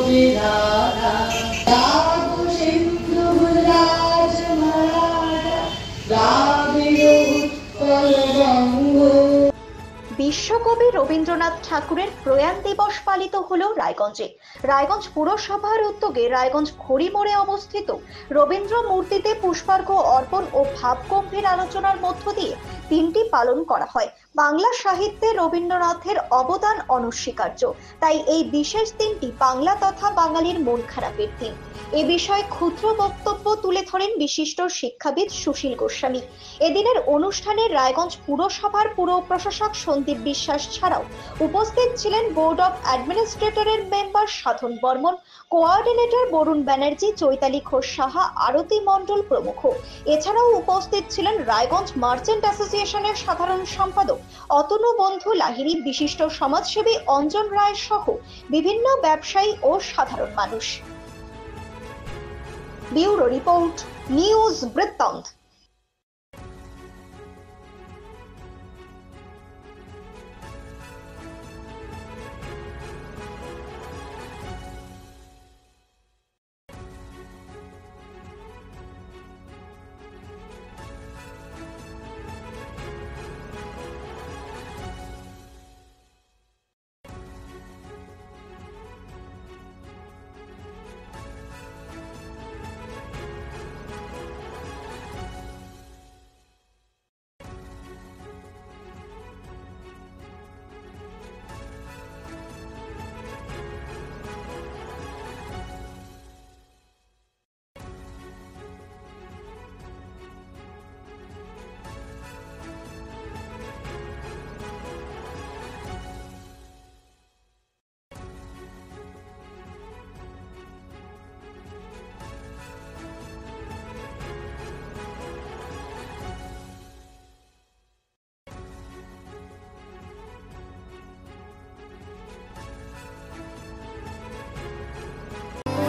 বিধাতা জাগো সিন্ধু গুজরাট মারাঠা দ্রাবিড় উৎকল বঙ্গ। বিশ্বকবি রবীন্দ্রনাথ ঠাকুরের প্রয়াণ দিবস পালিত হলো রায়গঞ্জে। রায়গঞ্জ পুরসভার উদ্যোগে রায়গঞ্জ ঘড়ি মোড়ে অবস্থিত রবীন্দ্র মূর্তিতে পুষ্পার্ঘ্য অর্পণ ও ভাবগম্ভীর আলোচনার মধ্য দিয়ে দিনটি পালন করা হয়। বাংলা সাহিত্যে রবীন্দ্রনাথের অবদান অনস্বীকার্য, তাই এই বিশেষ দিনটি বাংলা তথা বাঙালির মন খারাপের দিন। এ বিষয়ে ক্ষুদ্র বক্তব্য তুলে ধরেন বিশিষ্ট শিক্ষাবিদ সুশীল গোস্বামী। এদিনের অনুষ্ঠানে রায়গঞ্জ পুরসভার পুর প্রশাসক সন্দীপ বিশ্বাস ছাড়াও উপস্থিত ছিলেন বোর্ড অফ অ্যাডমিনিস্ট্রেটরের মেম্বার সাধন বর্মন, কোঅর্ডিনেটর বরুণ ব্যানার্জি, চৈতালি ঘোষ সাহা, আরতি মণ্ডল প্রমুখ। এছাড়াও উপস্থিত ছিলেন রায়গঞ্জ মার্চেন্ট অ্যাসোসিয়েশনের সাধারণ সম্পাদক অতনু বন্ধু লাহিড়ী, বিশিষ্ট সমাজসেবী অঞ্জন রায় সহ বিভিন্ন ব্যবসায়ী ও সাধারণ মানুষ। ব্যুরো রিপোর্ট, নিউজ বৃত্তান্ত।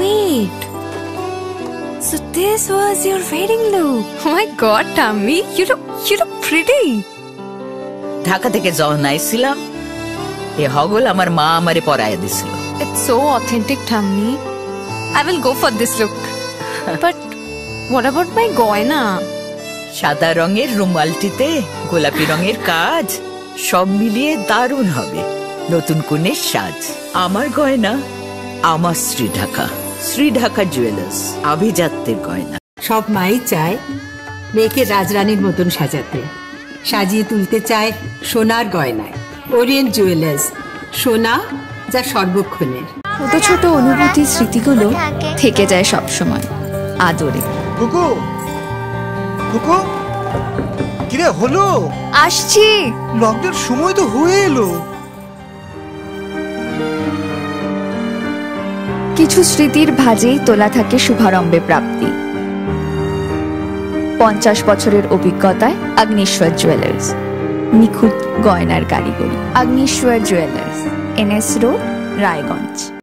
Wait, so this was your wedding look? Oh my god, Tammy, you look pretty. Dhaka থেকে যখন আইছিলাম এ হগল আমার মা আমারে পরায় দিছিল। It's so authentic, Tammy. I will go for this look. But what about my goina? সাদা রঙের রুমালটিতে গোলাপি রঙের কাজ, সব মিলিয়ে দারুণ হবে নতুন কনের সাজ। আমার গয়না আমার শ্রী ঢাকা জুয়েলার্স, আভিজাত্যের গয়না। সব মাই চায় মেয়েকে রাজরানীর মতন সাজাতে, সাজিয়ে তুলতে চায় সোনার গয়নায়। ওরিয়েন্ট জুয়েলার্স, সোনা যা সর্বক্ষণের। ছোট ছোট অনুভূতি, স্মৃতিগুলো থেকে যায় সব সময় আদরে। কুকু কুকু কিরে হলো? আসছি, লকডাউন সময় তো হয়ে এলো। কিছু স্মৃতির ভাজেই তোলা থাকে শুভারম্ভে প্রাপ্তি। 50 বছরের অভিজ্ঞতায় আগ্নেশ্বর জুয়েলার্স, নিখুঁত গয়নার কারিগরি। Agneshwar jewellers, NS road, Raiganj.